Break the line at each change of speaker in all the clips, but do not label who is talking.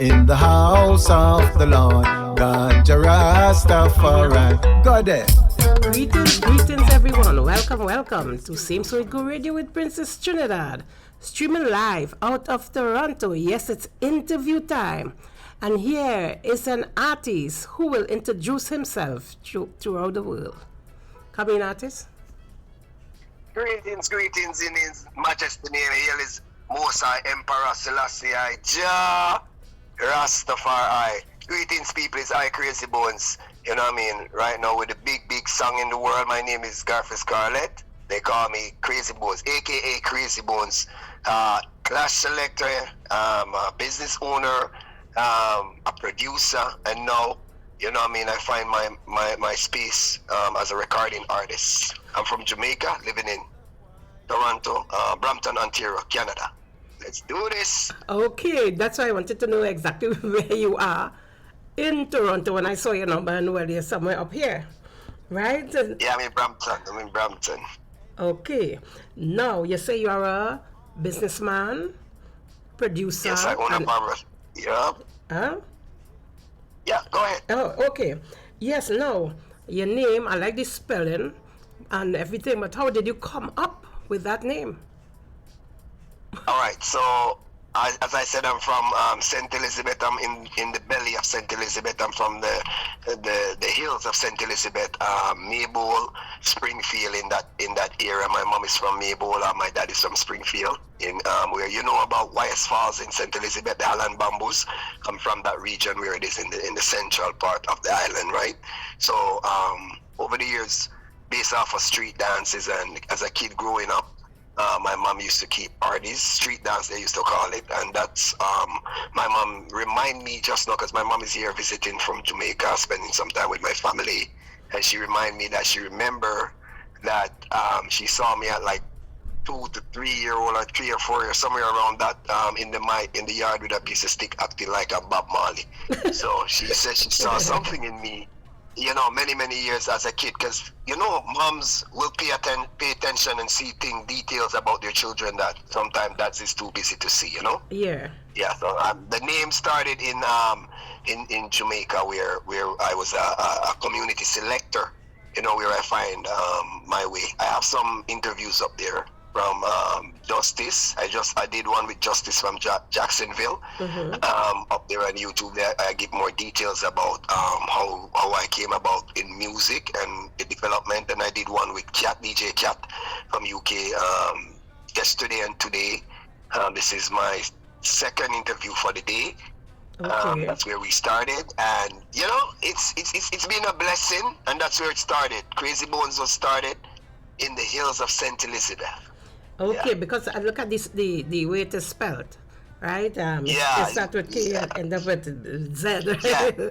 In the house of the Lord, Ganja Rastafari. Go there.
Greetings, everyone. Welcome to Same Sweet Go Radio with Princess Trinidad. Streaming live out of Toronto. Yes, it's interview time. And here is an artist who will introduce himself throughout the world. Come in, artist.
Greetings in His Majesty name. Hail is Most High Emperor Selassie I Jah Rastafari. Greetings, people. It's I Krazybonez. You know what I mean? Right now with the big song in the world. My name is Garfield Scarlett. They call me Krazybonez, aka Krazybonez. Clash selector, a business owner, a producer, and now, you know what I mean, I find my space as a recording artist. I'm from Jamaica, living in Toronto, Brampton, Ontario, Canada. Let's do this.
Okay, that's why I wanted to know exactly where you are in Toronto when I saw your number and well, you're somewhere up here, right?
Yeah, I'm in Brampton.
Okay. Now, you say you are a businessman, producer.
Yes, I own a barber. Yeah.
Huh?
Yeah, go ahead.
Oh, okay. Yes, now, your name, I like the spelling and everything, but how did you come up with that name?
All right, so as I said, I'm from St. Elizabeth. I'm in the belly of St. Elizabeth. I'm from the hills of St. Elizabeth, Maybole, Springfield, in that area. My mom is from Maybole, my dad is from Springfield, in where you know about Wyeth Falls in St. Elizabeth, the Island Bamboos. I'm from that region where it is in the central part of the island, right? So over the years, based off of street dances, and as a kid growing up, my mom used to keep parties, street dance they used to call it, and that's my mom remind me just now, because my mom is here visiting from Jamaica, spending some time with my family, and she remind me that she remember that she saw me at like 2 to 3 year old or 3 or 4 years, somewhere around that, in the yard with a piece of stick acting like a Bob Marley. So she said she saw something in me, you know, many years as a kid, because you know moms will pay attention and see details about their children that sometimes dads is too busy to see, you know.
Yeah.
So the name started in Jamaica, where I was a community selector, you know, where I find my way. I have some interviews up there from Justice. I did one with Justice from Jacksonville. Up there on YouTube. There I give more details about how I came about in music and the development. And I did one with DJ Cat from UK yesterday and today. This is my second interview for the day.
Okay.
That's where we started, and you know, it's been a blessing, and that's where it started. Krazybonez was started in the hills of St. Elizabeth.
Okay, because I look at this the way it is spelled, right?
Yeah.
It starts with K and end up with Z.
Yeah.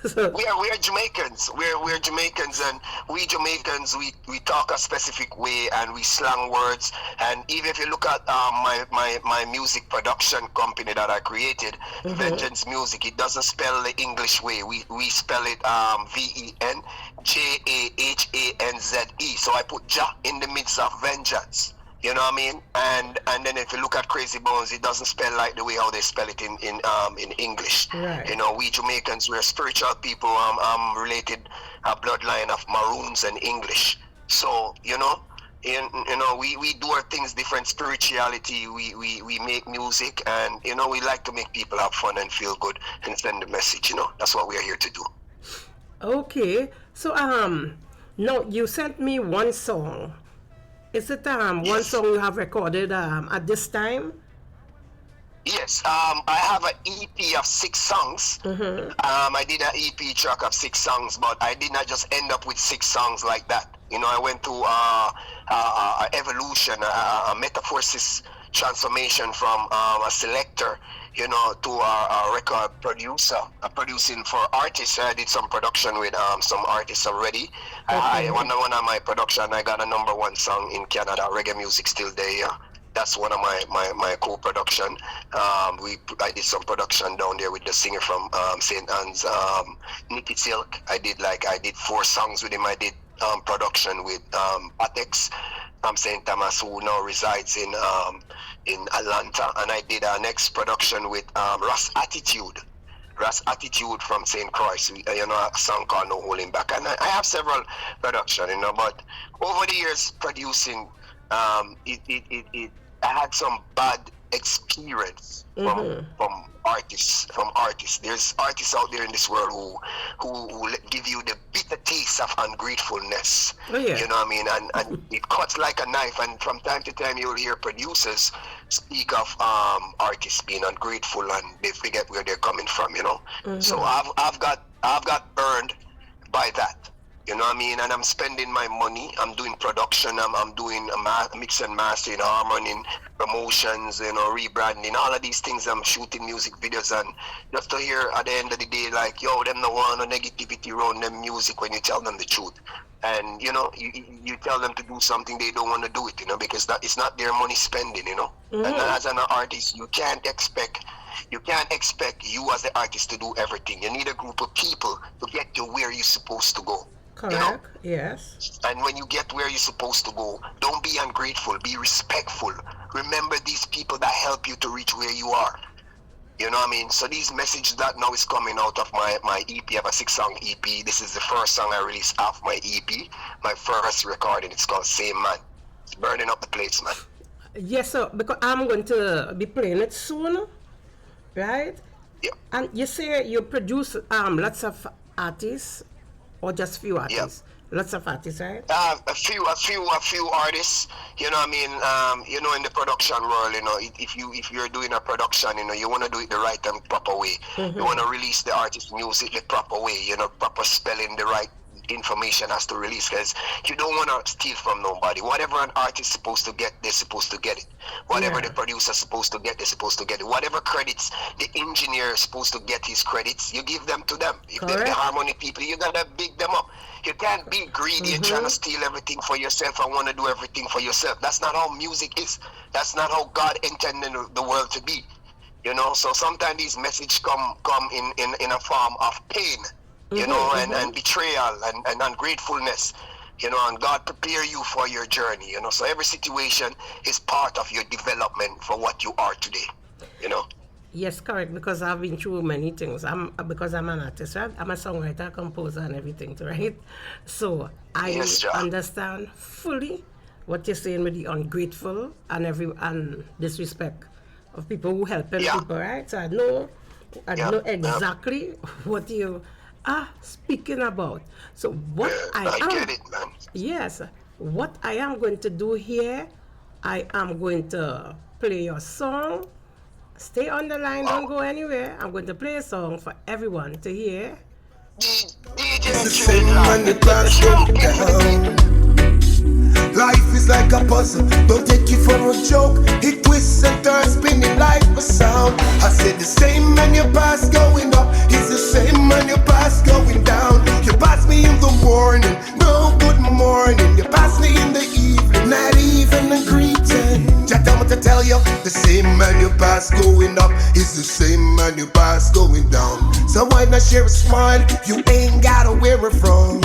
So
We are Jamaicans. We're Jamaicans, and we Jamaicans we talk a specific way, and we slang words. And even if you look at my music production company that I created, Vengeance Music, it doesn't spell the English way. We spell it VenJahanze. So I put Ja in the midst of vengeance. You know what I mean? And then if you look at Krazybonez, it doesn't spell like the way how they spell it in English.
Right.
You know, we Jamaicans, we're spiritual people. I'm related a bloodline of Maroons and English. So you know, we do our things different. Spirituality. We make music, and you know, we like to make people have fun and feel good and send the message. You know, that's what we are here to do.
okay, so no, you sent me one song. Is it one
Yes.
song you have recorded at this time?
Yes, I have an EP of 6 songs. I did an EP track of 6 songs, but I did not just end up with 6 songs like that. You know, I went through a evolution, a metamorphosis transformation from a selector, you know, to a record producer, producing for artists. I did some production with some artists already.
Okay.
One of my production, I got a #1 song in Canada, reggae music still there. That's one of my co-production. I did some production down there with the singer from St. Anne's, Nicky Silk. I did 4 songs with him. I did production with Patex from St. Thomas, who now resides in Atlanta, and I did our next production with Ross Attitude. Ras Attitude from St. Croix, you know, a song called No Holding Back. And I have several production, you know, but over the years producing, I had some bad experience from artists. There's artists out there in this world who give you the bitter taste of ungratefulness.
Oh, yeah.
You know what I mean? And it cuts like a knife. And from time to time, you'll hear producers speak of artists being ungrateful and they forget where they're coming from. You know. So I've got burned by that. You know what I mean? And I'm spending my money. I'm doing production. I'm doing mix and mastering, harmony, promotions, you know, rebranding, all of these things. I'm shooting music videos, and just to hear at the end of the day, like, yo, them no want no negativity around them music when you tell them the truth. And you know, you tell them to do something, they don't want to do it, you know, because that it's not their money spending, you know. And as an artist, you can't expect you as the artist to do everything. You need a group of people to get to where you're supposed to go.
Correct.
You know?
Yes.
And when you get where you're supposed to go, don't be ungrateful, be respectful. Remember these people that help you to reach where you are. You know what I mean? So these messages that now is coming out of my EP, I have a 6-song EP. This is the first song I released off my EP, my first recording. It's called Same Man. It's burning up the place, man.
Yes, sir, because I'm going to be playing it soon, right?
Yeah.
And you say you produce lots of artists, or just few artists? Lots of artists, right?
A few artists. You know what I mean? You know, in the production world, you know, if you're doing a production, you know, you want to do it the right and proper way. You want to release the artist music the proper way. You know, proper spelling, the right information has to release, because you don't want to steal from nobody. Whatever an artist is supposed to get, they're supposed to get it. Whatever the producer is supposed to get, they're supposed to get it. Whatever credits the engineer is supposed to get his credits, you give them to them. If they're the harmony people, you gotta big them up. You can't be greedy and trying to steal everything for yourself and want to do everything for yourself. That's not how music is. That's not how God intended the world to be. You know, so sometimes these messages come in a form of pain. You know, and betrayal and ungratefulness, you know, and God prepare you for your journey, you know. So every situation is part of your development for what you are today, you know.
Yes, correct, because I've been through many things. Because I'm an artist, right? I'm a songwriter, composer, and everything, right? So I understand fully what you're saying with the ungrateful and disrespect of people who help people, right? So I know exactly what you speaking about. So what I
get it, man.
Yes, what I am going to do here, I am going to play your song. Stay on the line, don't go anywhere. I'm going to play a song for everyone to hear.
Life is like a puzzle, don't take it for a joke. It twists and turns, spinning like a sound. I said the same man you pass going up, it's the same man you pass going down. You pass me in the morning, no good morning. You pass me in the evening, not even a greeting. Just tell me to tell you, the same man you pass going up is the same man you pass going down. So why not share a smile? You ain't gotta wear it from.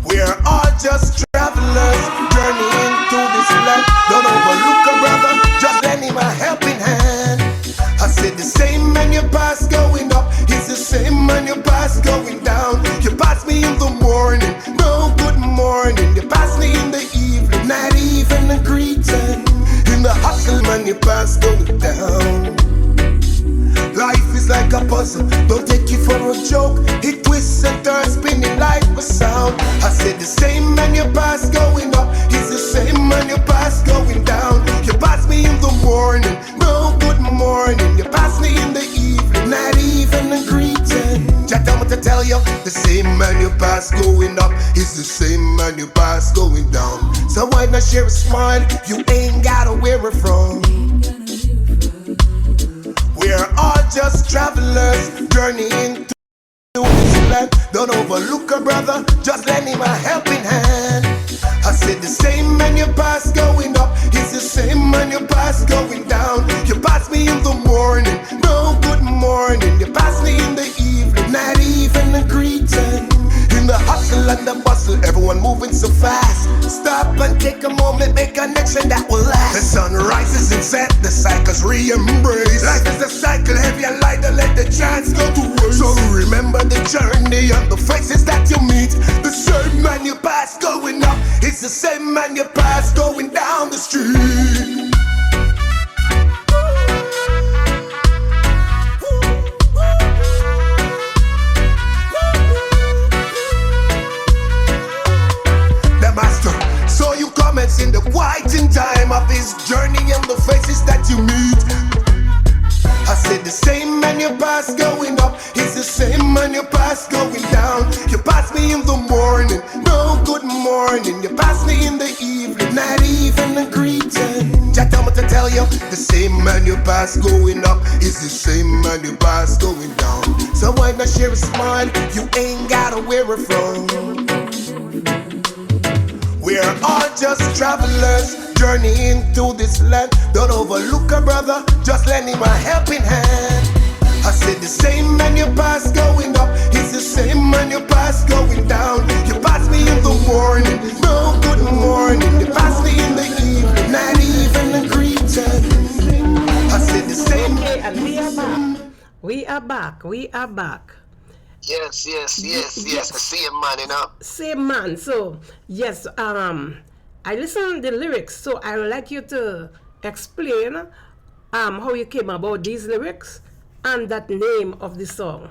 We're all just travelers journeying through this land. Don't overlook a brother, just lend him a helping hand. I said the same man you pass going up is the same man you pass going down. You pass me in the morning, no good morning. You pass me in the evening, not even a greeting. In the hustle man you pass going down. Life is like a puzzle, don't take it for a joke. It twists and turns, spinning like a sound. I said the same man you pass going up is the same man you pass going down. You pass me in the morning, no good morning. You pass me in the evening, not even a greeting. Just tell me to tell you, the same man you pass going up is the same man you pass going down. So why not share a smile? You ain't gotta wear it from. We're all just travelers journeying through this land. Don't overlook a brother, just lend him a helping hand. I said the same man you pass going up is the same man you pass going down. You pass me in the morning, no good morning. You pass me in the evening, not even a greeting. In the hustle and the bustle, everyone moving so fast. Stop and take a moment, make a connection that will last. The sun rises and sets, the cycles re-embrace. Life is a cycle, heavy and light. man you pass going down the street. The master saw you comments in the quieting time of his journey and the faces that you meet. I said the same man you pass going up is the same man you pass going down. You pass me in the morning, no good morning. You pass me in the evening, not even a greeting. Just tell me to tell you, the same man you pass going up is the same man you pass going down. So why not share a smile? You ain't gotta wear a frown. We're all just travelers journeying through this land. Don't overlook a brother, just lend him a helping hand. I said the same man you pass going up is the same man you pass going down. You pass me in the morning, no good morning. You pass me in the evening, not even a greeting. I said the same.
Okay, and we are back. We are back. We are back.
Yes. The same man, you know.
Same man. So yes, I listened to the lyrics. So I would like you to explain how you came about these lyrics and that name of the song.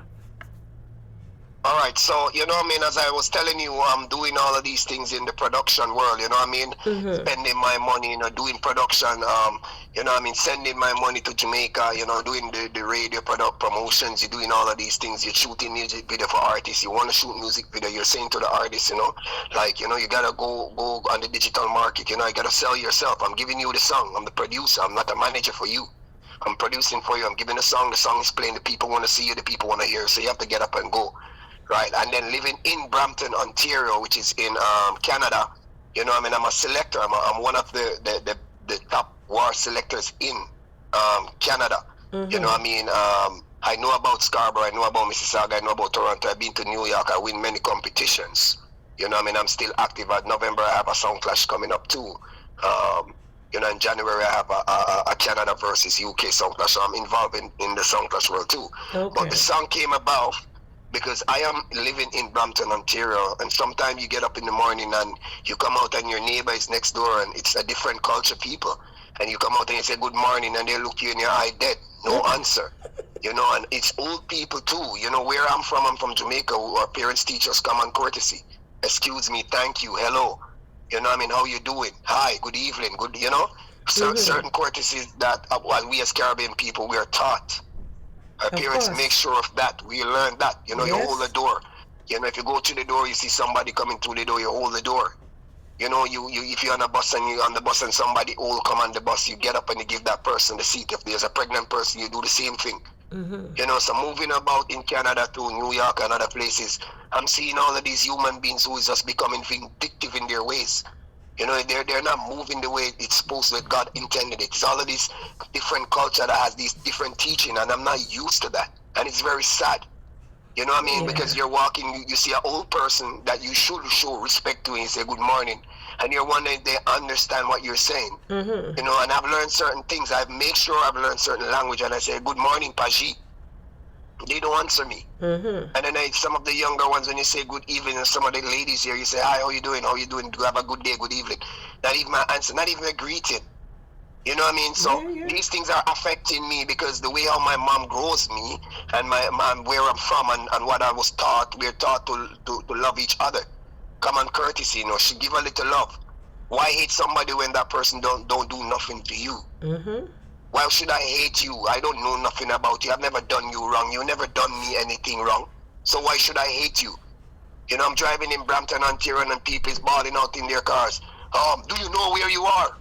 Alright, so you know what I mean, as I was telling you, I'm doing all of these things in the production world, you know what I mean? Spending my money, doing production, you know what I mean, sending my money to Jamaica, doing the radio product promotions, you're doing all of these things, you're shooting music video for artists, you want to shoot music video, you're saying to the artists, like, you gotta go on the digital market, you gotta sell yourself. I'm giving you the song, I'm the producer, I'm not a manager for you. I'm producing for you, I'm giving the song is playing, the people want to see you, the people want to hear you, so you have to get up and go. Right, and then living in Brampton, Ontario, which is in Canada, you know what I mean, I'm a selector, I'm one of the top war selectors in Canada, you know what I mean, I know about Scarborough, I know about Mississauga, I know about Toronto, I've been to New York, I win many competitions, you know what I mean, I'm still active. At November I have a Sound Clash coming up too, in January I have a Canada versus UK Sound Clash, so I'm involved in the Sound Clash world too.
Okay.
But the song came about because I am living in Brampton, Ontario, and sometimes you get up in the morning and you come out and your neighbor is next door and it's a different culture people, and you come out and you say good morning and they look you in your eye dead, no answer, and it's old people too, where I'm from Jamaica, our parents teach us common courtesy, excuse me, thank you, hello, you know what I mean, how you doing, hi, good evening, good, certain courtesies that we as Caribbean people, we are taught. Our parents make sure of that. We learn that. You hold the door. If you go to the door, you see somebody coming through the door, you hold the door. You if you're on a bus and you're on the bus and somebody old come on the bus, you get up and you give that person the seat. If there's a pregnant person, you do the same thing. So moving about in Canada to New York and other places, I'm seeing all of these human beings who is just becoming vindictive in their ways. They're not moving the way it's supposed to, God intended it. It's all of this different culture that has these different teaching, and I'm not used to that. And it's very sad. You know what I mean? Yeah. Because you're walking, you see an old person that you should show respect to and you say good morning. And you're wondering if they understand what you're saying. And I've learned certain things. I've made sure I've learned certain language, and I say, good morning, Paji. They don't answer me. And then some of the younger ones, when you say good evening, and some of the ladies here, you say, hi, how you doing? How you doing? Do you have a good day? Good evening. Not even my answer, not even a greeting. You know what I mean? So these things are affecting me because the way how my mom grows me and my mom, where I'm from and what I was taught, we're taught to love each other. Common courtesy, she give a little love. Why hate somebody when that person don't do nothing to you? Why should I hate you? I don't know nothing about you. I've never done you wrong. You never done me anything wrong. So why should I hate you? I'm driving in Brampton, Ontario, and people is balling out in their cars. Do you know where you are?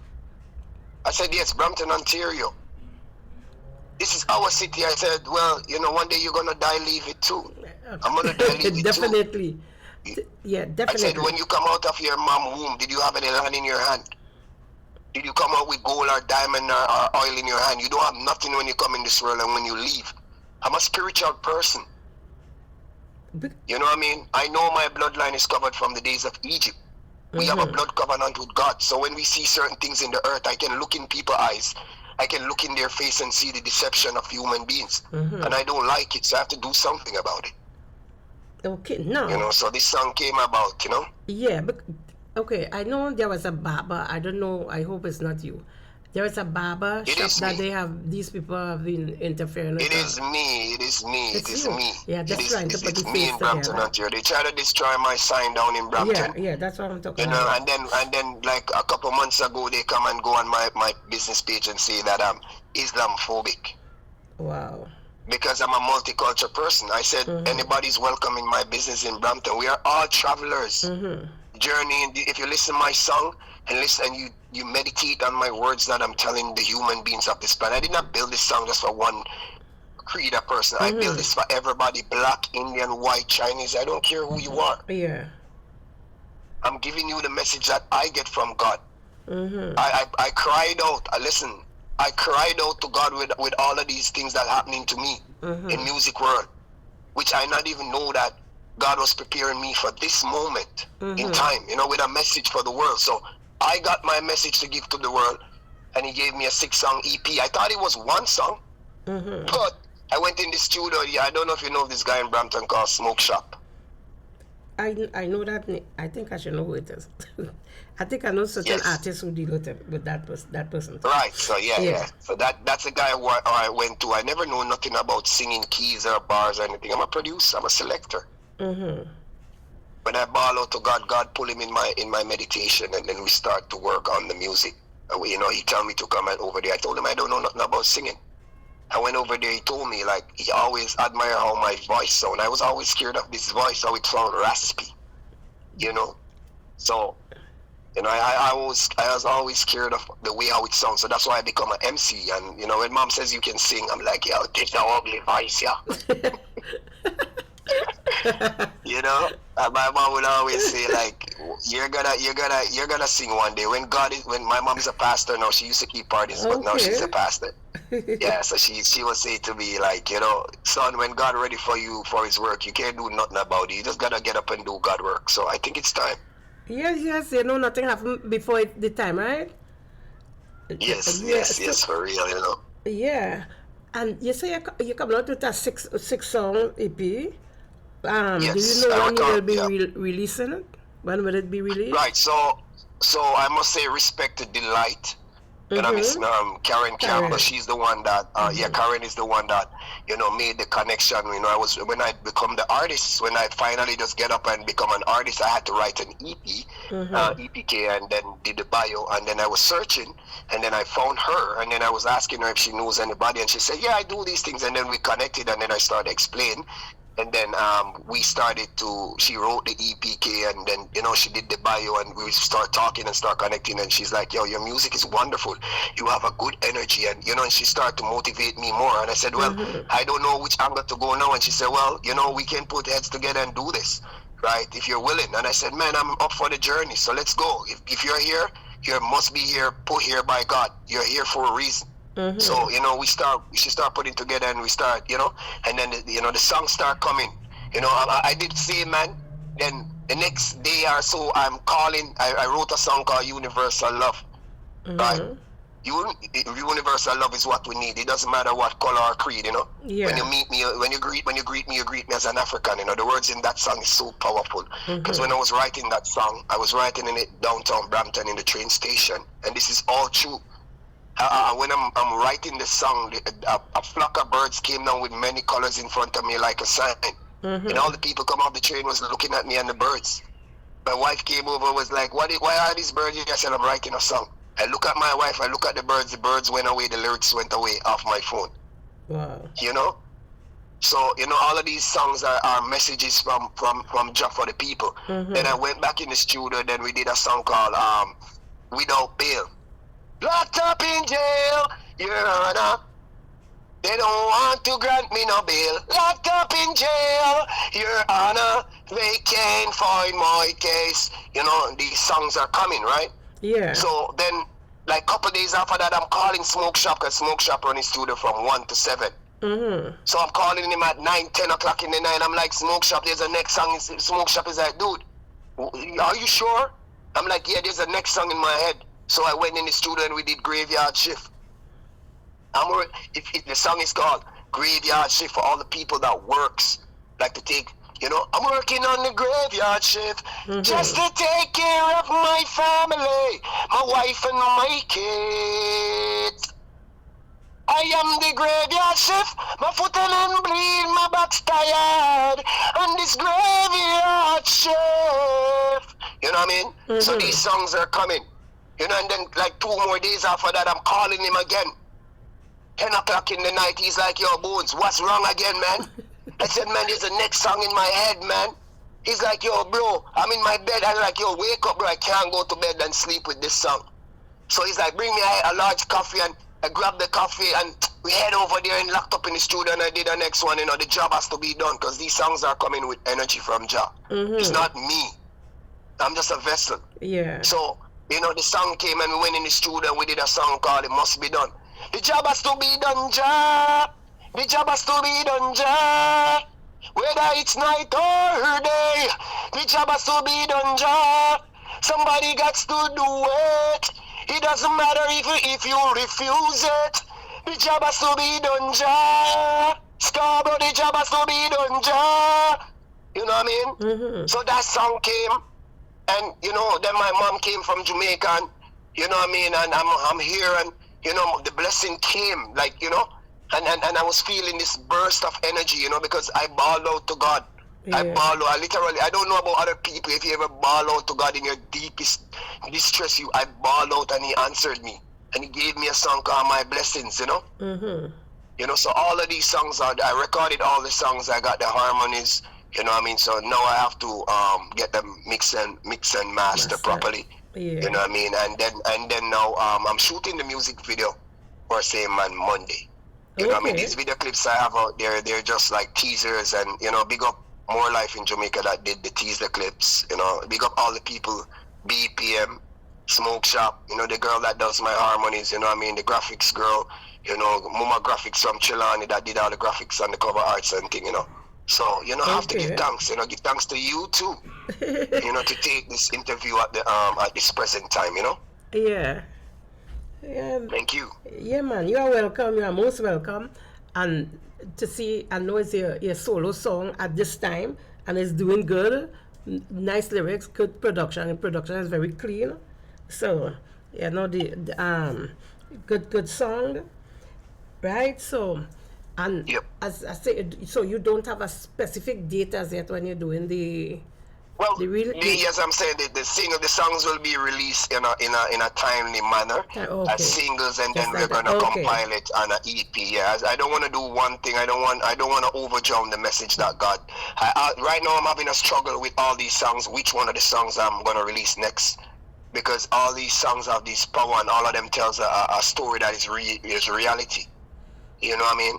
I said, yes, Brampton, Ontario. This is our city. I said, well, one day you're going to die, leave it too. I'm going to die, leave it
Definitely.
too.
Yeah, definitely.
I said, when you come out of your mom's womb, did you have any land in your hand? Did you come out with gold or diamond or oil in your hand? You don't have nothing when you come in this world and when you leave. I'm a spiritual person. You know what I mean? I know my bloodline is covered from the days of Egypt. We have a blood covenant with God. So when we see certain things in the earth, I can look in people's eyes. I can look in their face and see the deception of human beings. And I don't like it, so I have to do something about it.
Okay, now.
So this song came about,
Yeah, but Okay, I know there was a barber. I don't know. I hope it's not you. There is a barber
It
shop
is
that
me.
they have. These people have been interfering with.
It is me. It is me. It
It's
is
you.
me.
Yeah,
It
just
is.
trying to put the
It's me
face
in Brampton,
together.
Ontario. They try to destroy my sign down in Brampton.
Yeah, that's what I'm talking
You know,
about.
and then like a couple months ago, they come and go on my business page and say that I'm Islamophobic
Wow.
because I'm a multicultural person. I said anybody's welcome in my business in Brampton. We are all travelers. Journeying. If you listen to my song and listen, and you meditate on my words that I'm telling the human beings of this planet. I did not build this song just for one creed or person. I build this for everybody: black, Indian, white, Chinese. I don't care who you are.
Yeah.
I'm giving you the message that I get from God. I cried out. Listen, I cried out to God with all of these things that happening to me in music world, which I not even know that God was preparing me for this moment in time, you know, with a message for the world. So I got my message to give to the world, and he gave me a 6-song EP. I thought it was one song, but I went in the studio. Yeah, I don't know if you know this guy in Brampton called Smoke Shop.
I know that. I think I should know who it is. I think I know certain artists who deal with that person.
Right. So yeah. So that's a guy who I went to. I never know nothing about singing keys or bars or anything. I'm a producer. I'm a selector. When I ball out to God, God pull him in my meditation, and then we start to work on the music. And you know, he tell me to come over there. I told him I don't know nothing about singing. I went over there. He told me like he always admire how my voice sound. I was always scared of this voice, how it sound raspy. You know, so you know I was always scared of the way how it sounds. So that's why I become an MC. And you know, when mom says you can sing, I'm like, yeah, take the ugly voice, yeah. You know, my mom would always say like, you're gonna sing one day. When my mom is a pastor now, she used to keep parties, but now she's a pastor. Yeah, so she will say to me like, you know, son, when God ready for you for his work, you can't do nothing about it. You just gotta get up and do God work. So I think it's time.
Yes, you know, nothing happened before the time, right?
Yes, for real, you know.
Yeah, and you say you come out with a six-song EP. Do you know when you will be releasing it? When will it be released?
Right. So I must say respect to Delight. You know, Miss Karen Campbell. She's the one that Karen is the one that, you know, made the connection. You know, when I become the artist, when I finally just get up and become an artist, I had to write an EP, EPK, and then did the bio, and then I was searching, and then I found her, and then I was asking her if she knows anybody, and she said, yeah, I do these things, and then we connected, and then I started explaining. And then she wrote the EPK, and then, you know, she did the bio, and we start talking and start connecting, and she's like, yo, your music is wonderful. You have a good energy, and, you know, and she started to motivate me more. And I said, well, I don't know which angle to go now. And she said, well, you know, we can put heads together and do this, right, if you're willing. And I said, man, I'm up for the journey, so let's go. If you're here, you must be here, put here by God. You're here for a reason. So, you know, she start putting together, and we start, you know, and then, you know, the songs start coming. You know, I did say, man, then the next day or so, I'm calling, I wrote a song called Universal Love, right? Universal love is what we need. It doesn't matter what color or creed, you know. Yeah. When you meet me, when you greet me, you greet me as an African. You know, the words in that song is so powerful. Because when I was writing that song, I was writing in it downtown Brampton in the train station, and this is all true. When I'm writing the song, a flock of birds came down with many colors in front of me like a sign. And all the people come off the train was looking at me and the birds. My wife came over, was like, why are these birds here? I said, I'm writing a song. I look at my wife, I look at the birds went away, the lyrics went away off my phone. Wow. You know? So, you know, all of these songs are messages from Jah for the people. Then I went back in the studio, then we did a song called Without Bail. Locked up in jail, Your Honor. They don't want to grant me no bail. Locked up in jail, Your Honor. They can't find my case. You know, these songs are coming, right? Yeah. So then, like, couple days after that, I'm calling Smoke Shop, because Smoke Shop run his studio from 1 to 7. So I'm calling him at 9, 10 o'clock in the night. I'm like, Smoke Shop, there's a next song. Smoke Shop is like, dude, are you sure? I'm like, yeah, there's a next song in my head. So I went in the studio and we did Graveyard Shift. The song is called Graveyard Shift for all the people that works, like to take You know, I'm working on the graveyard shift just to take care of my family, my wife and my kids. I am the graveyard shift, my foot and bleed, my back's tired, and this graveyard shift. You know what I mean? So these songs are coming. You know, and then like 2 more days after that, I'm calling him again. 10 o'clock in the night, he's like, yo, Bones, what's wrong again, man? I said, man, there's a next song in my head, man. He's like, yo, bro, I'm in my bed. I'm like, yo, wake up, bro. I can't go to bed and sleep with this song. So he's like, bring me a large coffee, and I grabbed the coffee, and we head over there and locked up in the studio, and I did the next one. You know, the job has to be done because these songs are coming with energy from Jah. It's not me. I'm just a vessel.
Yeah.
So, you know, the song came and we went in the studio and we did a song called It Must Be Done. The job has to be done, Jah. The job has to be done, Jah. Whether it's night or day, the job has to be done, Jah. Somebody got to do it. It doesn't matter if you refuse it. The job has to be done, Jah. Scarborough, the job has to be done, Jah. You know what I mean? So that song came, and you know, then my mom came from Jamaica, and you know what I mean, and I'm here, and you know, the blessing came, like, you know, and I was feeling this burst of energy, you know, because I bawled out to God. I bawled out, I don't know about other people, if you ever bawl out to God in your deepest distress, I bawled out and he answered me. And he gave me a song called My Blessings, you know. You know, so all of these songs, I recorded all the songs, I got the harmonies, you know what I mean? So now I have to get them mix and master properly. You know what I mean? And then now I'm shooting the music video for Same Man Monday. You know what I mean? These video clips I have out there, they're just like teasers, and you know, big up More Life in Jamaica that did the teaser clips. You know, big up all the people, BPM, Smoke Shop, you know, the girl that does my harmonies, you know what I mean, the graphics girl, you know, Muma Graphics from Chilani that did all the graphics and the cover arts and thing, you know. So, you know, I have to give thanks, you know, give thanks to you too, you know, to take this interview at this present time, you know.
Yeah.
Thank you.
Yeah, man, you are welcome. You are most welcome. And to see, I know it's your solo song at this time, and it's doing good. Nice lyrics, good production, and production is very clean. So, you know, the good song, right? So, and as I say, so you don't have a specific date as yet when you're doing the.
Well, yes, I'm saying that the songs will be released in a timely manner as singles, and then we're gonna compile it on an EP. Yeah, I don't want to do one thing. I don't want to overdrown the message that God. Right now, I'm having a struggle with all these songs. Which one of the songs I'm gonna release next? Because all these songs have this power, and all of them tells a story that is reality. You know what I mean?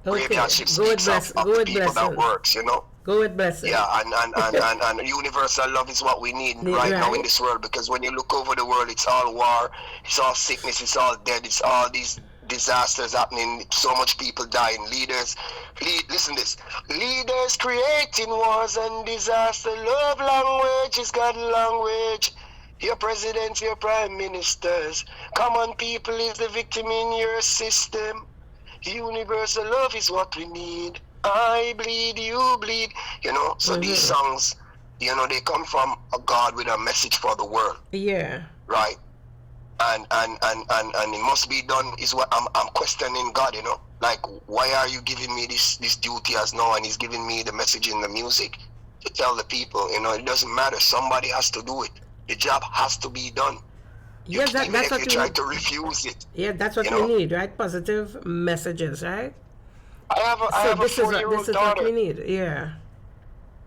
Graveyard Shift speaks of the people that works. You know.
Go with blessing.
Yeah, and universal love is what we need right now in this world, because when you look over the world, it's all war, it's all sickness, it's all death, it's all these disasters happening, so much people dying. Listen this. Leaders creating wars and disaster, love language is God language. Your presidents, your prime ministers, common people is the victim in your system. Universal love is what we need. I bleed, you bleed, you know. So these songs, you know, they come from a God with a message for the world.
Yeah.
Right. And it must be done is what I'm questioning God, you know. Like, why are you giving me this duty as now, and he's giving me the message in the music to tell the people, you know, it doesn't matter. Somebody has to do it. The job has to be done.
Yeah, that's what
you try to refuse it.
Yeah, that's what we need, right? Positive messages, right?
I have a 4-year-old daughter.
This is what we need, yeah.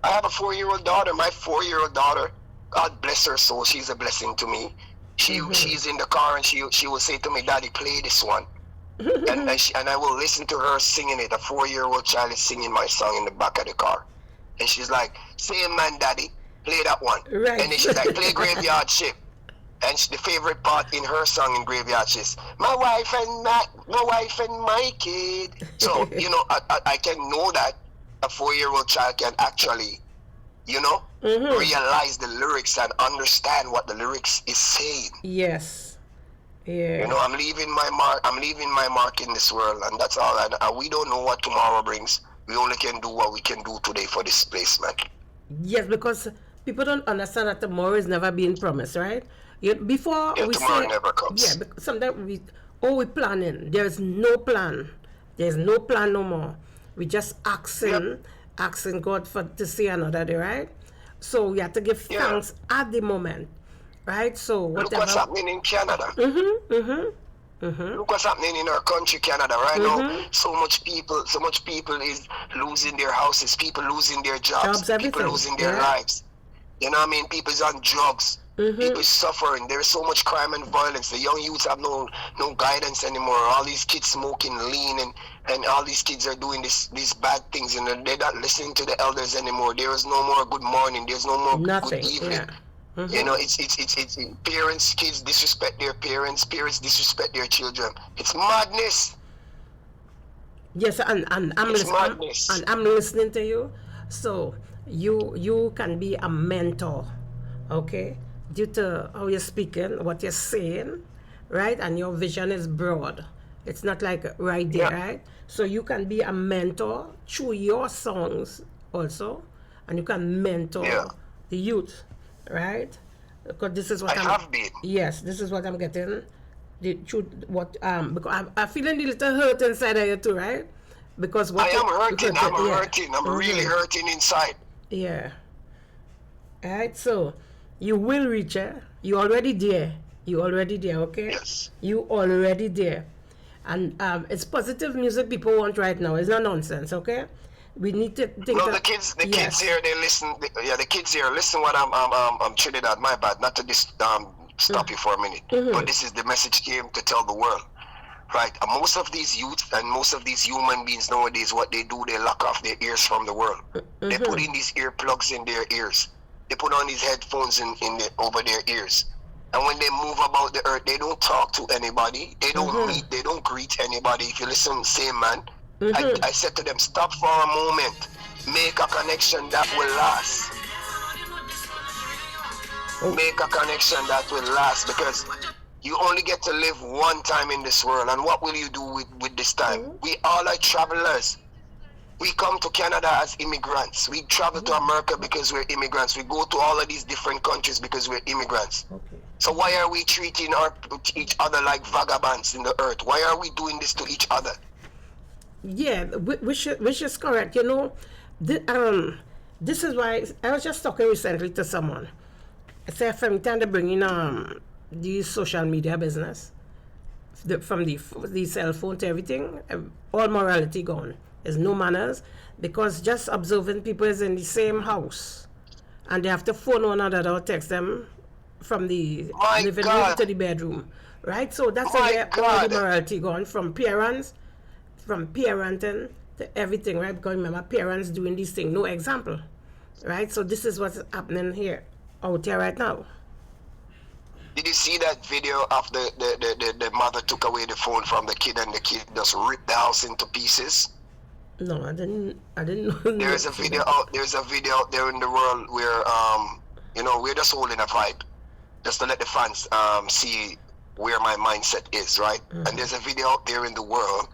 I have a 4-year-old daughter. My 4-year-old daughter, God bless her soul, she's a blessing to me. She's in the car, and she will say to me, Daddy, play this one. and I will listen to her singing it. A 4-year-old child is singing my song in the back of the car. And she's like, Same Man, Daddy, play that one.
Right.
And then she's like, play Graveyard Shift. And the favorite part in her song in Graveyard Shift, my wife and my kid. So, you know, I can know that a 4-year-old child can actually, you know, realize the lyrics and understand what the lyrics is saying.
Yes. Yeah.
You know, I'm leaving my mark in this world, and that's all. And we don't know what tomorrow brings. We only can do what we can do today for this place, man.
Yes, because people don't understand that tomorrow is never being promised, right? Before we
tomorrow
say,
never comes.
yeah, sometimes we're planning. There's no plan. There's no plan no more. We just asking God to see another day, right? So we have to give thanks at the moment, right? So whatever.
Look what's happening in Canada. Look what's happening in our country, Canada, right now. So much people is losing their houses, people losing their jobs, people losing their lives. You know what I mean? People's on drugs. People suffering. There's so much crime and violence. The young youths have no guidance anymore. All these kids smoking lean, and all these kids are doing these bad things, and they're not listening to the elders anymore. There is no more good morning. There's no more good evening. You know, it's parents, kids disrespect their parents disrespect their children. It's madness.
Yes, and I'm listening to you. So you can be a mentor, okay? Due to how you're speaking, what you're saying, right? And your vision is broad. It's not like right there, right? So you can be a mentor through your songs also, and you can mentor the youth, right? Because this is what
have been.
Yes, this is what I'm getting. Because I'm feeling a little hurt inside of you too, right? Because what
I am hurting. I'm hurting. I'm really hurting inside.
Yeah. All right. So you will reach it. You already there. Okay.
Yes.
You already there. And it's positive music people want right now. It's not nonsense. Okay. We need to think.
No, the kids here, they listen. The kids here listen. What I'm Trinidad. My bad. Not to stop you for a minute. But this is the message came to tell the world, right? And most of these youth and most of these human beings nowadays, what they do, they lock off their ears from the world. They put in these earplugs in their ears. They put on these headphones over their ears. And when they move about the earth, they don't talk to anybody. They don't meet. They don't greet anybody. If you listen, same man. I said to them, stop for a moment. Make a connection that will last. Make a connection that will last, because you only get to live one time in this world. And what will you do with this time? We all are travelers. We come to Canada as immigrants. We travel to America because we're immigrants. We go to all of these different countries because we're immigrants.
Okay.
So why are we treating each other like vagabonds in the earth? Why are we doing this to each other?
Yeah, which is correct. You know, this is why I was just talking recently to someone. I said, from time to bring in the social media business, from the cell phone to everything, all morality gone. There's no manners, because just observing people is in the same house, and they have to phone one another or text them from the living room to the bedroom, right? So that's where all the morality gone, from parents, from parenting to everything, right? Because remember, parents doing these things, no example, right? So this is what's happening out here right now.
Did you see that video of the mother took away the phone from the kid and the kid just ripped the house into pieces?
No, I didn't know.
There's a video out there in the world where we're just holding a vibe, just to let the fans see where my mindset is, right? And there's a video out there in the world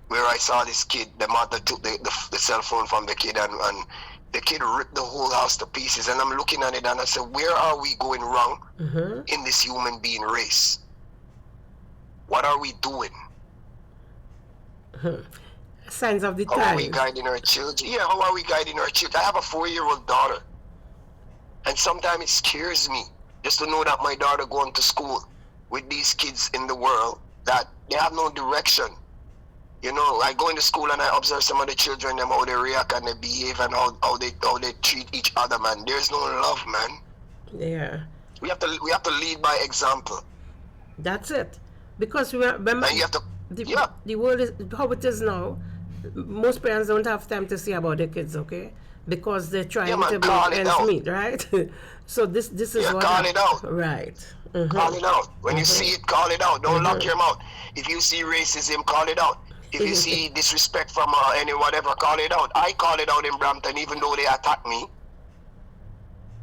where I saw this kid, the mother took the cell phone from the kid, and the kid ripped the whole house to pieces. And I'm looking at it and I said, where are we going wrong in this human being race? What are we doing?
Signs of the
time. How are we guiding our children? Yeah, how are we guiding our children? I have a 4-year-old daughter. And sometimes it scares me just to know that my daughter going to school with these kids in the world that they have no direction. You know, I go into school and I observe some of the children, them how they react and they behave and how they treat each other, man. There's no love, man.
Yeah.
We have to lead by example.
That's it. Because remember,
and you have to,
the world is how it is now. Most parents don't have time to see about their kids, okay? Because they're trying to make ends meet, right? So this is what
call it out.
Right.
Call it out. When you see it, call it out. Don't lock your mouth. If you see racism, call it out. If you see disrespect from any whatever, call it out. I call it out in Brampton, even though they attack me.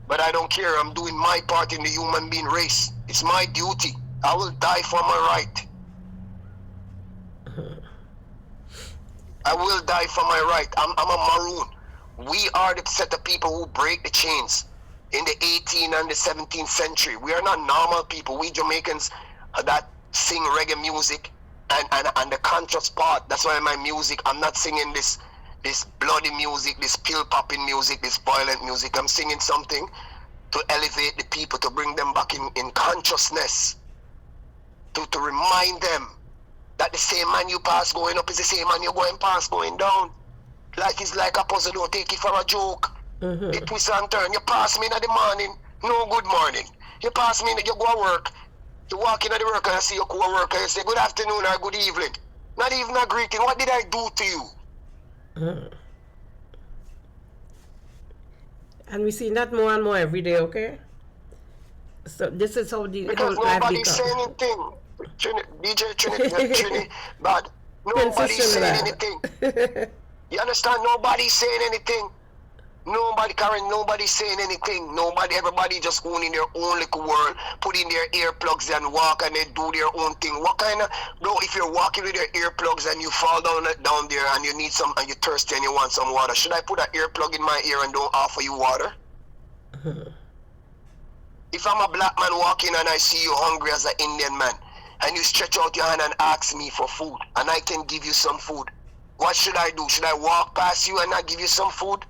But I don't care. I'm doing my part in the human being race. It's my duty. I will die for my right. I will die for my right. I'm a maroon. We are the set of people who break the chains in the 18th and the 17th century. We are not normal people. We Jamaicans that sing reggae music and the conscious part. That's why my music, I'm not singing this bloody music, this pill popping music, this violent music. I'm singing something to elevate the people, to bring them back in consciousness, to remind them that the same man you pass going up is the same man you're going past going down. Life is like a puzzle, don't take it for a joke. It twists and turns. You pass me in the morning, no good morning. You pass me, you go to work. You walk in at the work and I see your co-worker, you say good afternoon or good evening. Not even a greeting. What did I do to you?
And we see that more and more every day, okay? So this is how the
because nobody's saying anything. DJ Trinity, but nobody's saying anything. You understand? Nobody's saying anything. Nobody, Karen, nobody's saying anything. Nobody, everybody just going in their own little world, put in their earplugs and walk and they do their own thing. What kind of, bro, if you're walking with your earplugs and you fall down there and you need some, and you're thirsty and you want some water, should I put an earplug in my ear and don't offer you water? If I'm a black man walking and I see you hungry as an Indian man, and you stretch out your hand and ask me for food, and I can give you some food, what should I do? Should I walk past you and not give you some food?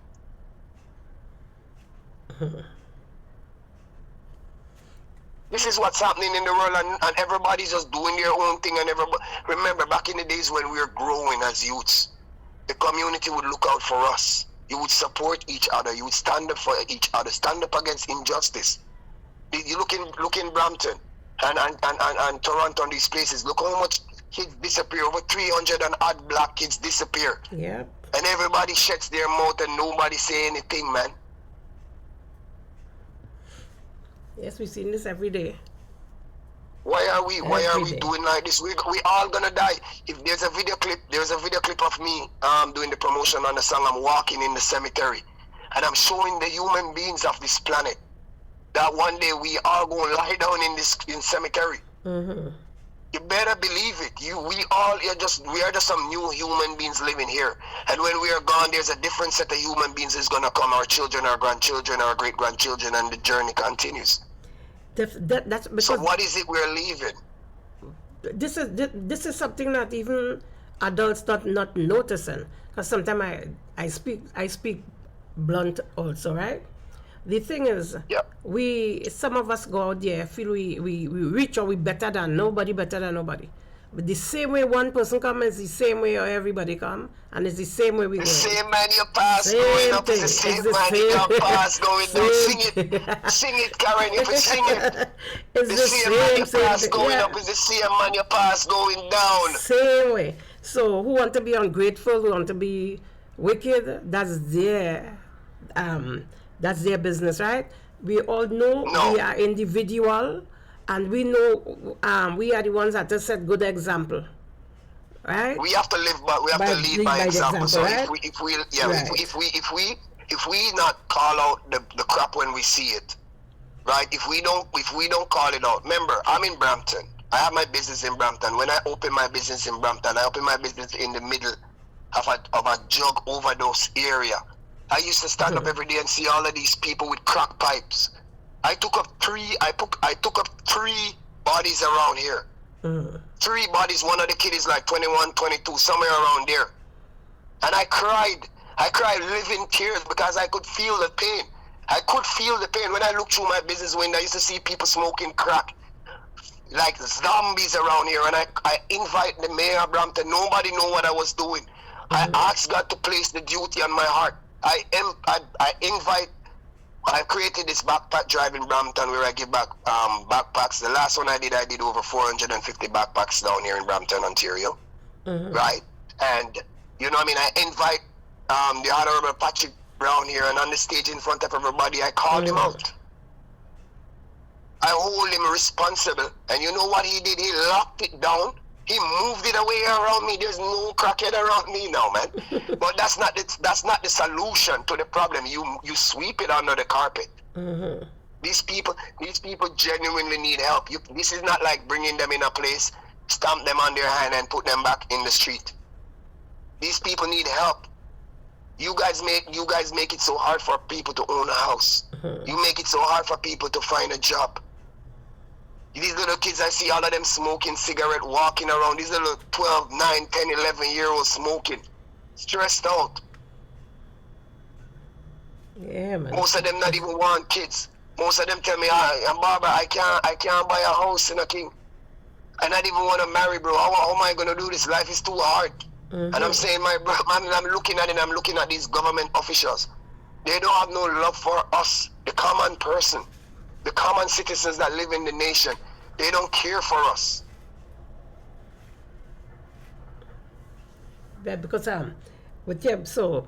This is what's happening in the world, and everybody's just doing their own thing. And everybody, remember, back in the days when we were growing as youths, the community would look out for us. You would support each other. You would stand up for each other. Stand up against injustice. You look in Brampton and Toronto and these places. Look how much kids disappear. Over 300 and odd black kids disappear.
Yeah.
And everybody shuts their mouth and nobody say anything, man.
Yes, we've seen this every day.
Why are we doing like this? We all gonna die. If there's a video clip of me doing the promotion on the song. I'm walking in the cemetery and I'm showing the human beings of this planet that one day we are gonna lie down in cemetery. You better believe it. We are just some new human beings living here. And when we are gone, there's a different set of human beings is gonna come. Our children, our grandchildren, our great grandchildren, and the journey continues.
That's because
so what is it we're leaving?
This is something that even adults not noticing. Because sometimes I speak blunt also, right? The thing is, some of us go out there feel we rich or we better than nobody. But the same way one person come is the same way everybody come, and it's the same way we go.
The same man you pass going up is the same man you pass going down. Sing it, Karen. If you sing it,
it's
the same man you pass going up is the same man you pass going down.
Same way. So who want to be ungrateful? Who want to be wicked? That's their business, right? We all know we are individual. And we know we are the ones that just set good example, right?
We have to live, but we have to lead by example. So
right?
if we not call out the crap when we see it, right? If we don't call it out. Remember, I'm in Brampton. I have my business in Brampton. When I open my business in Brampton, I open my business in the middle of a drug overdose area. I used to stand up every day and see all of these people with crack pipes. I took up three bodies around here. 3 bodies. One of the kids is like 21, 22, somewhere around there. And I cried living tears because I could feel the pain. When I looked through my business window, I used to see people smoking crack like zombies around here. And I invite the mayor of Brampton. Nobody know what I was doing. I asked God to place the duty on my heart. I created this backpack drive in Brampton where I give back backpacks. The last one I did over 450 backpacks down here in Brampton, Ontario. Right? And, you know what I mean? I invite the Honorable Patrick Brown here, and on the stage in front of everybody, I called him out. I hold him responsible. And you know what he did? He locked it down. He moved it away around me. There's no crackhead around me now, man. But that's not the solution to the problem. You sweep it under the carpet. These people genuinely need help. This is not like bringing them in a place, stamp them on their hand, and put them back in the street. These people need help. You guys make it so hard for people to own a house. You make it so hard for people to find a job. These little kids, I see all of them smoking cigarette, walking around. These little 12, 9, 10, 11-year-olds smoking. Stressed out.
Yeah, man.
Most of them not even want kids. Most of them tell me, Barbara, I can't buy a house in a king. I not even want to marry, bro. How am I going to do this? Life is too hard. And I'm saying, I'm looking at it, I'm looking at these government officials. They don't have no love for us, the common person, the common citizens that live in the nation. They don't care for us.
Yeah, because with you, so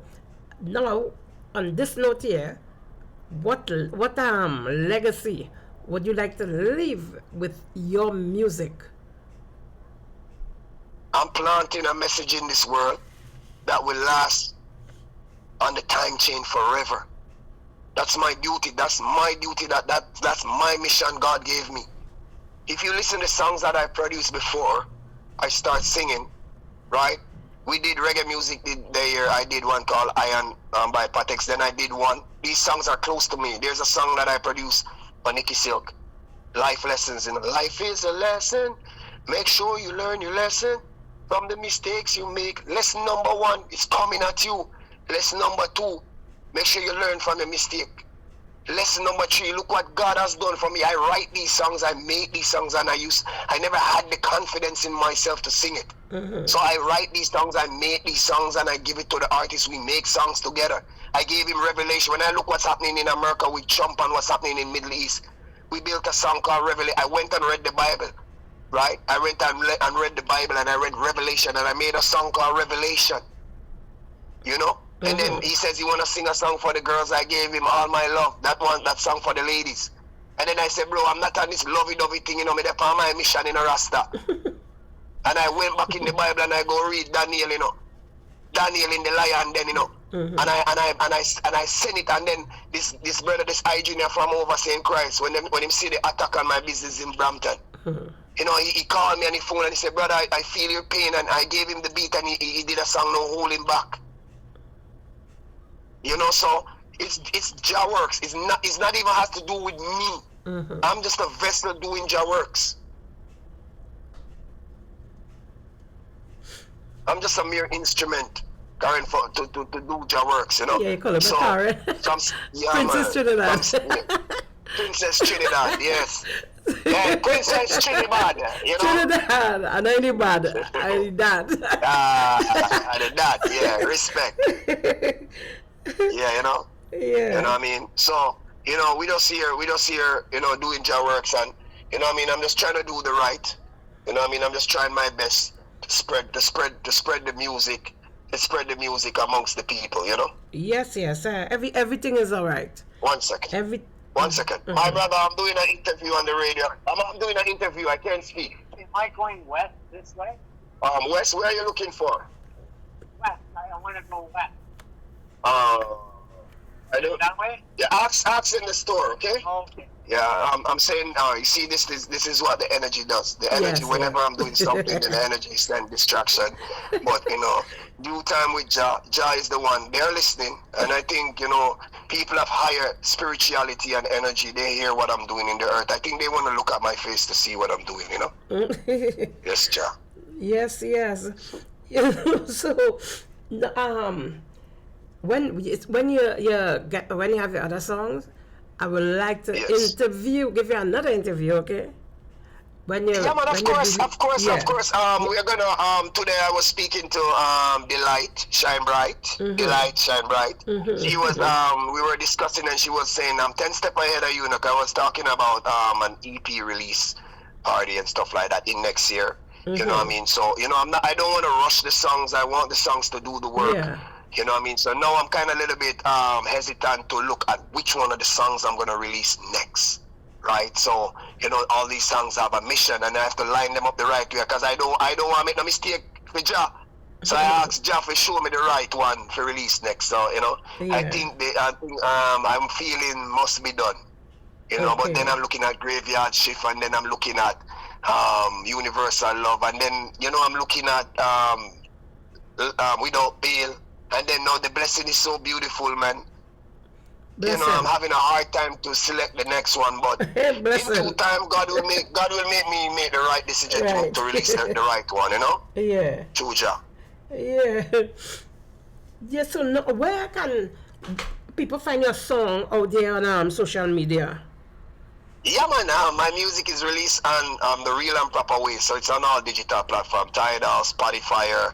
now on this note here, what legacy would you like to leave with your music?
I'm planting a message in this world that will last on the time chain forever. That's my duty. That's my duty. That's my mission God gave me. If you listen to songs that I produced before I start singing, right? We did reggae music the year. I did one called Iron by Patex. Then I did one. These songs are close to me. There's a song that I produced by Nicky Silk. Life lessons. Life is a lesson. Make sure you learn your lesson from the mistakes you make. Lesson number 1 is coming at you. Lesson number 2, make sure you learn from your mistake. Lesson number 3, look what God has done for me. I write these songs, I make these songs, and I never had the confidence in myself to sing it. So I write these songs, I make these songs, and I give it to the artists. We make songs together. I gave him revelation. When I look what's happening in America with Trump and what's happening in Middle East, we built a song called Revelation. I went and read the Bible. Right? I went and read the Bible, and I read Revelation, and I made a song called Revelation. You know? And then he says he want to sing a song for the girls. I gave him All My Love. That song for the ladies. And then I said, bro, I'm not on this lovey-dovey thing, you know, me there on my mission in a Rasta. And I went back in the Bible and I go read Daniel, you know. Daniel in the lion then, you know. And I sent it, and then this brother, this engineer from over St. Christ, when him see the attack on my business in Brampton. You know, he called me on the phone and he said, brother, I feel your pain, and I gave him the beat, and he did a song, No Holding Back. You know, so it's Jah works. It's not even has to do with me. I'm just a vessel doing Jah works. I'm just a mere instrument carrying to do Jah works, you know.
Yeah, you call him
so,
Princess Trinidad.
Princess Trinidad, yes. Yeah, Princess Trinidad, you know.
Trinidad, and I need bad. I need that.
That, yeah, respect. Yeah, you know.
Yeah.
You know what I mean? So, you know, we just here, you know, doing Jah works, and you know what I mean, I'm just trying to do the right. You know what I mean? I'm just trying my best to spread the music, amongst the people, you know?
Yes. Everything is all right.
1 second. 1 second. My brother, I'm doing an interview on the radio. I'm doing an interview. I can't speak.
Am I going west this way?
West, where are you looking for?
West. I want to go west.
I don't.
That way?
Yeah, ask in the store, okay?
Okay.
Yeah, I'm saying, you see, this is what the energy does. The energy,
Yes,
whenever
yeah.
I'm doing something, then the energy is then distraction. But, you know, due time with Jah is the one. They're listening. And I think, you know, people have higher spirituality and energy. They hear what I'm doing in the earth. I think they want to look at my face to see what I'm doing, you know? Yes, Jah.
Yes. So, when you have your other songs, I would like to give you another interview, okay? When you,
yeah, man, of course. We're gonna today I was speaking to Delight Shine Bright. Delight Shine Bright. She was we were discussing, and she was saying 10 steps ahead of you. Look, I was talking about an EP release party and stuff like that in next year. You know what I mean? So, you know, I don't want to rush the songs. I want the songs to do the work.
Yeah.
You know what I mean? So now I'm kind of a little bit hesitant to look at which one of the songs I'm going to release next, right? So, you know, all these songs have a mission, and I have to line them up the right way, because I don't want to make no mistake for Jah. So I asked Jah to show me the right one to release next. So, you know,
Yeah.
I think I'm feeling must be done. You know, but then I'm looking at Graveyard Shift, and then I'm looking at Universal Love, and then, you know, I'm looking at without bail. And then now the blessing is so beautiful, man.
Bless
You know, I'm
him.
having a hard time to select the next one, but
Bless
in
him.
due time, God will make me make the right decision
Right.
to release the right one. You know,
Yeah.
true, Jah.
Yeah. Yes, so no, where can people find your song out there on social media?
Yeah, man. My music is released on the real and proper way, so it's on all digital platforms: Tidal, Spotify,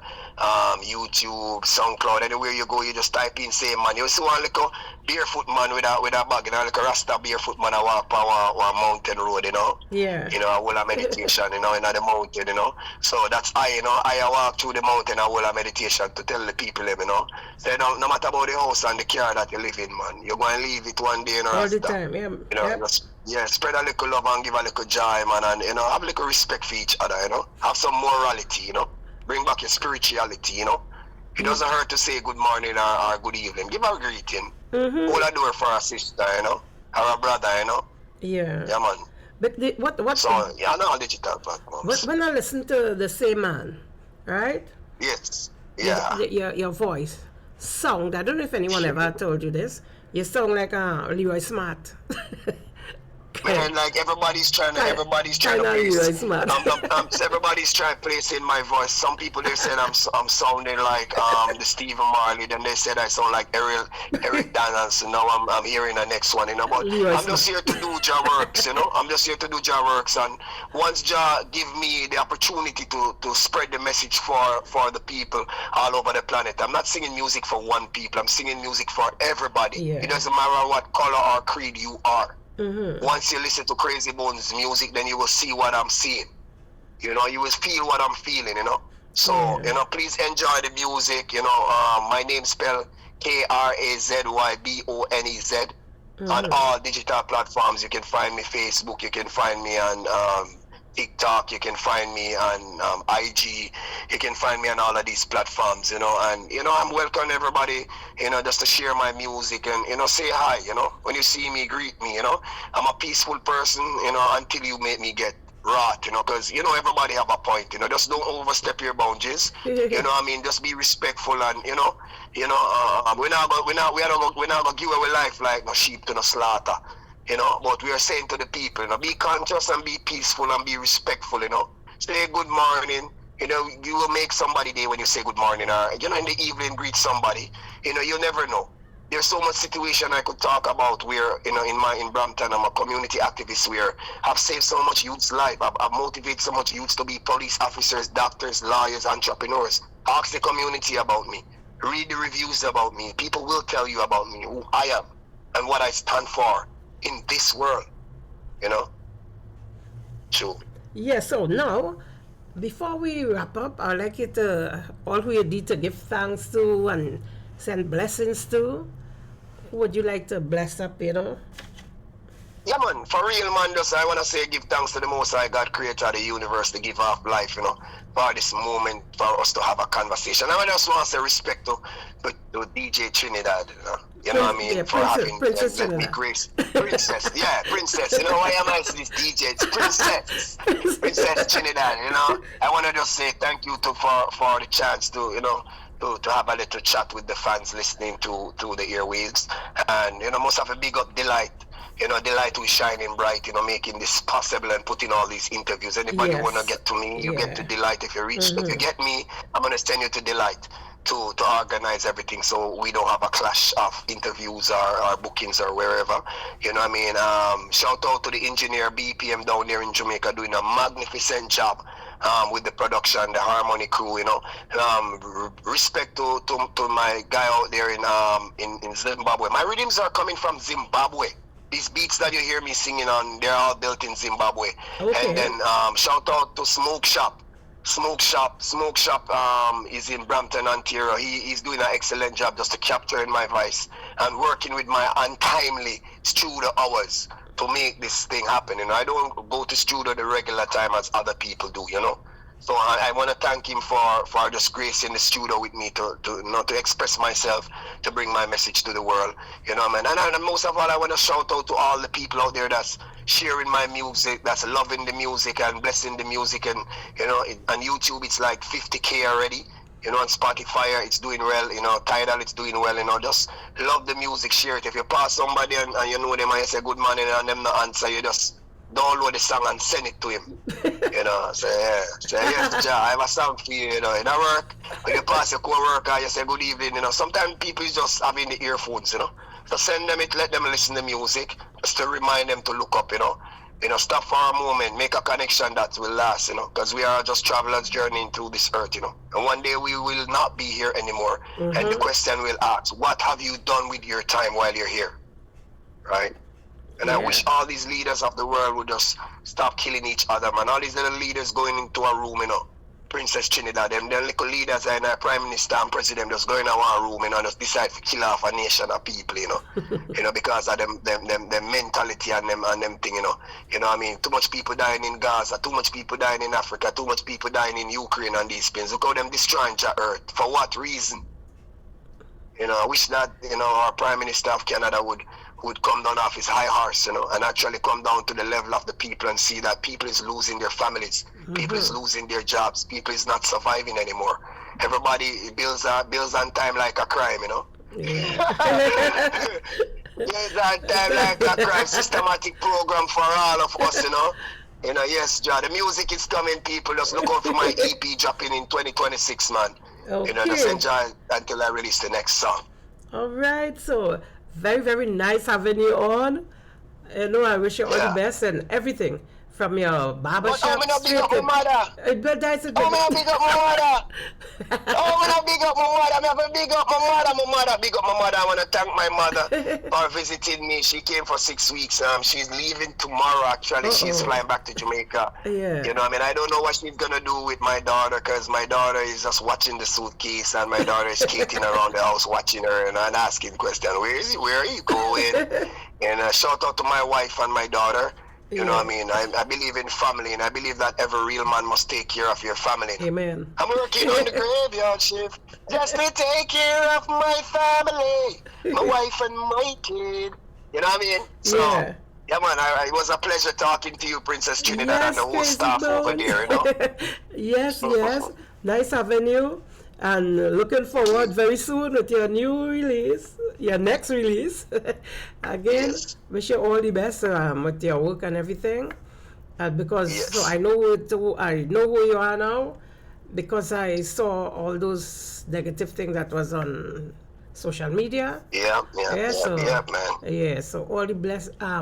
YouTube, SoundCloud. Anywhere you go, you just type in "Same Man." You see one little barefoot man with a bag, you know, like a Rasta barefoot man. I walk on one mountain road, you know.
Yeah.
You know, I will a meditation, you know, in the mountain, you know. So that's you know, I walk through the mountain, I will a meditation to tell the people, you know. So no matter about the house and the car that you live in, man, you're going to leave it one day in a
All the
Rasta.
time, yeah.
You know, just, yeah, spread a little love and give a little joy, man, and you know, have a little respect for each other, you know. Have some morality, you know. Bring back your spirituality, you know. It doesn't hurt to say good morning or good evening. Give a greeting. All I do it for a sister, you know, or a brother, you know.
Yeah.
Yeah, man.
But what
So yeah, no digital platforms.
when I listen to the Same Man, right?
Yes. Yeah.
Your voice sound. I don't know if anyone ever told you this. You sound like Leroy Smart.
Man, like everybody's trying to
Kinda
place.
Leroy Smart.
Everybody's trying to place in my voice. Some people they said I'm sounding like the Stephen Marley. Then they said I sound like Eric Donaldson. Now I'm hearing the next one, you know. But
Leroy
I'm just here to do Jah works, you know. I'm just here to do Jah works, and once Jah give me the opportunity to spread the message for the people all over the planet. I'm not singing music for one people. I'm singing music for everybody.
Yeah.
It doesn't matter what color or creed you are. Once you listen to Krazybonez music, then you will see what I'm seeing. You know, you will feel what I'm feeling, you know. So, you know, please enjoy the music. You know, my name spelled Krazybonez. On all digital platforms, you can find me Facebook, you can find me on TikTok, you can find me on IG, you can find me on all of these platforms, you know, and, you know, I'm welcoming everybody, you know, just to share my music and, you know, say hi, you know, when you see me, greet me, you know, I'm a peaceful person, you know, until you make me get wrath, you know, because, you know, everybody have a point, you know, just don't overstep your boundaries, you know what I mean, just be respectful and, you know, we're not gonna give away life like no sheep to no slaughter. You know, but we are saying to the people, you know, be conscious and be peaceful and be respectful, you know. Say good morning, you know, you will make somebody day when you say good morning, or, you know, in the evening greet somebody. You know, you never know. There's so much situation I could talk about where, you know, in Brampton, I'm a community activist where I've saved so much youth's life. I've motivated so much youths to be police officers, doctors, lawyers, entrepreneurs. Ask the community about me. Read the reviews about me. People will tell you about me, who I am and what I stand for in this world, you know. True.
Yeah, so now, before we wrap up, I'd like you to, all who you need to give thanks to and send blessings to. Who would you like to bless up, you know?
Yeah, man, for real, man, just I want to say give thanks to the Most High God, creator of the universe, to give off life, you know, for this moment, for us to have a conversation. And I just want to say respect to DJ Trinidad, you know. You know what I mean?
Yeah,
for having
Princess
let me grace. Princess, yeah, Princess. You know why am I this DJ? It's Princess Trinidad, you know. I want to just say thank you for the chance to, you know, to have a little chat with the fans listening to the airwaves. And, you know, must have a big up Delight. You know, Delight who is shining bright, you know, making this possible and putting all these interviews. Anybody
Yes.
want to get to me, you get to Delight. If you reach, if you get me, I'm going to send you to Delight to organize everything so we don't have a clash of interviews or bookings or wherever. You know what I mean? Shout out to the engineer BPM down there in Jamaica doing a magnificent job with the production, the harmony crew, you know. Respect to my guy out there in Zimbabwe. My rhythms are coming from Zimbabwe. These beats that you hear me singing on, they're all built in Zimbabwe.
Okay.
And then shout out to Smoke Shop is in Brampton, Ontario. He's doing an excellent job just to capturing my voice and working with my untimely studio hours to make this thing happen. You know, I don't go to studio the regular time as other people do, you know. So I want to thank him for just gracing the studio with me to you know, to express myself, to bring my message to the world, you know, man. And most of all, I want to shout out to all the people out there that's sharing my music, that's loving the music and blessing the music. And, you know, on YouTube, it's like 50K already. You know, on Spotify, it's doing well. You know, Tidal, it's doing well. You know, just love the music, share it. If you pass somebody and you know them and you say good morning and them not answer, you just download the song and send it to him. You know, say, yes, Ja, I have a song for you, you know, in a work. When you pass your co-worker, you say good evening, you know. Sometimes people is just having the earphones, you know. So send them it, let them listen to music, just to remind them to look up, you know. You know, stop for a moment, make a connection that will last, you know, because we are just travelers journeying through this earth, you know. And one day we will not be here anymore. And the question will ask, what have you done with your time while you're here? Right? And I wish all these leaders of the world would just stop killing each other, man. All these little leaders going into a room, you know. Princess Trinidad, them little leaders and our prime minister and president just going in one room, you know, just decide to kill off a nation of people, you know. You know, because of them mentality and them thing, you know. You know what I mean? Too much people dying in Gaza, too much people dying in Africa, too much people dying in Ukraine and these things. Look how them destroying the earth. For what reason? You know, I wish that, you know, our Prime Minister of Canada would come down off his high horse, you know, and actually come down to the level of the people and see that people is losing their families, people is losing their jobs, people is not surviving anymore. Everybody bills on time like a crime, you know. Bills on time like a crime, systematic program for all of us, you know. You know, yes, Ja, the music is coming, people. Just look out for my EP dropping in 2026, man.
Okay.
You know, just enjoy until I release the next song.
All right, so very, very nice having you on. You know, I wish you all the best and everything from your barbershop.
I'm gonna big up my mother. I'm gonna big up my mother. I'm gonna big up my mother. I'm gonna big up my mother. Big up my mother. I wanna thank my mother for visiting me. She came for 6 weeks. She's leaving tomorrow. Actually, she's flying back to Jamaica.
Yeah.
You know, I mean, I don't know what she's gonna do with my daughter, because my daughter is just watching the suitcase, and my daughter is skating around the house watching her and asking questions. Where is he? Where are you going? And shout out to my wife and my daughter. You know what I mean? I believe in family, and I believe that every real man must take care of your family.
Amen.
I'm working on the graveyard shift just to take care of my family, my wife and my kid. You know what I mean? So, yeah man, it was a pleasure talking to you, Princess Trinidad, and the whole staff over there, you know?
Yes. Nice having you. And looking forward very soon with your new release, your next release. Again, wish you all the best with your work and everything. Because so I know who you are now, because I saw all those negative things that was on social media.
Yeah, man.
Yeah, so all the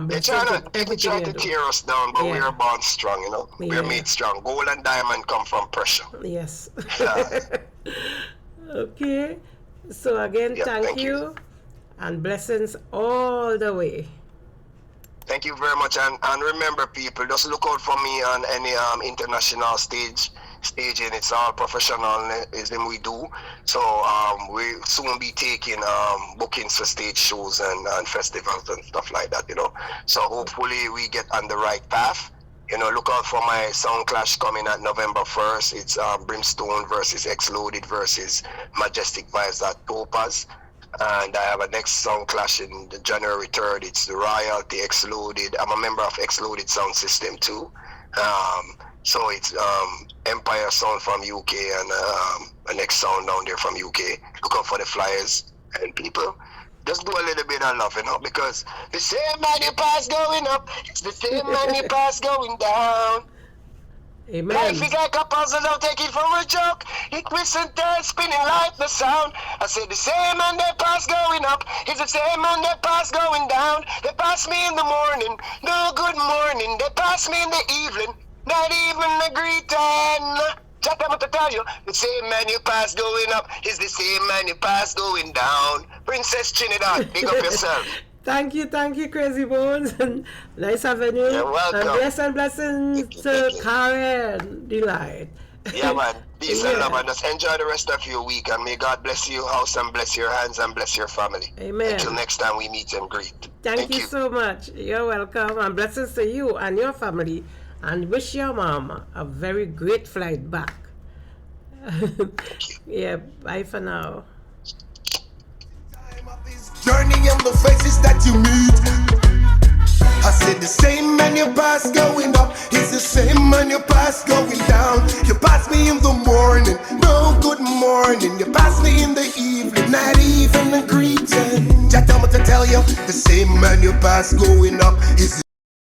they try to tear us down, but we are born strong, you know. We are made strong. Gold and diamond come from pressure.
Yes. Okay. So again, thank you. And blessings all the way.
Thank you very much, and remember, people, just look out for me on any international staging. It's all professionalism we do. So we soon be taking bookings for stage shows and festivals and stuff like that, you know. So hopefully we get on the right path. You know, look out for my Sound Clash coming at November 1st. It's Brimstone versus X-Loaded versus Majestic Vibes at Topaz. And I have a next Sound Clash in January 3rd. It's the Royalty X-Loaded. I'm a member of X-Loaded Sound System too. So it's Empire Sound from UK and a next sound down there from UK. Look out for the flyers, and people, just do a little bit of love, you know, because the same man you pass going up, it's the same man you pass going down.
Amen.
Life is like a puzzle, don't take it for a joke. It twists and turns, spinning like the sound. I said the same man that pass going up is the same man that pass going down. They pass me in the morning, no good morning. They pass me in the evening, not even a greeting. Just I'm to tell you, the same man you pass going up is the same man you pass going down. Princess Trinidad, big up yourself.
Thank you, Krazybonez, and nice having you.
You're welcome.
And blessings to Karen Delight.
Yeah, man. Peace and love, and just enjoy the rest of your week, and may God bless your house and bless your hands and bless your family.
Amen.
Until next time we meet and greet.
Thank you so much. You're welcome, and blessings to you and your family, and wish your mom a very great flight back. Yeah, bye for now.
Journey and the faces that you meet. I said the same man you pass going up is the same man you pass going down. You pass me in the morning, no good morning. You pass me in the evening, not even a greeting. Just tell me to tell you, the same man you pass going up is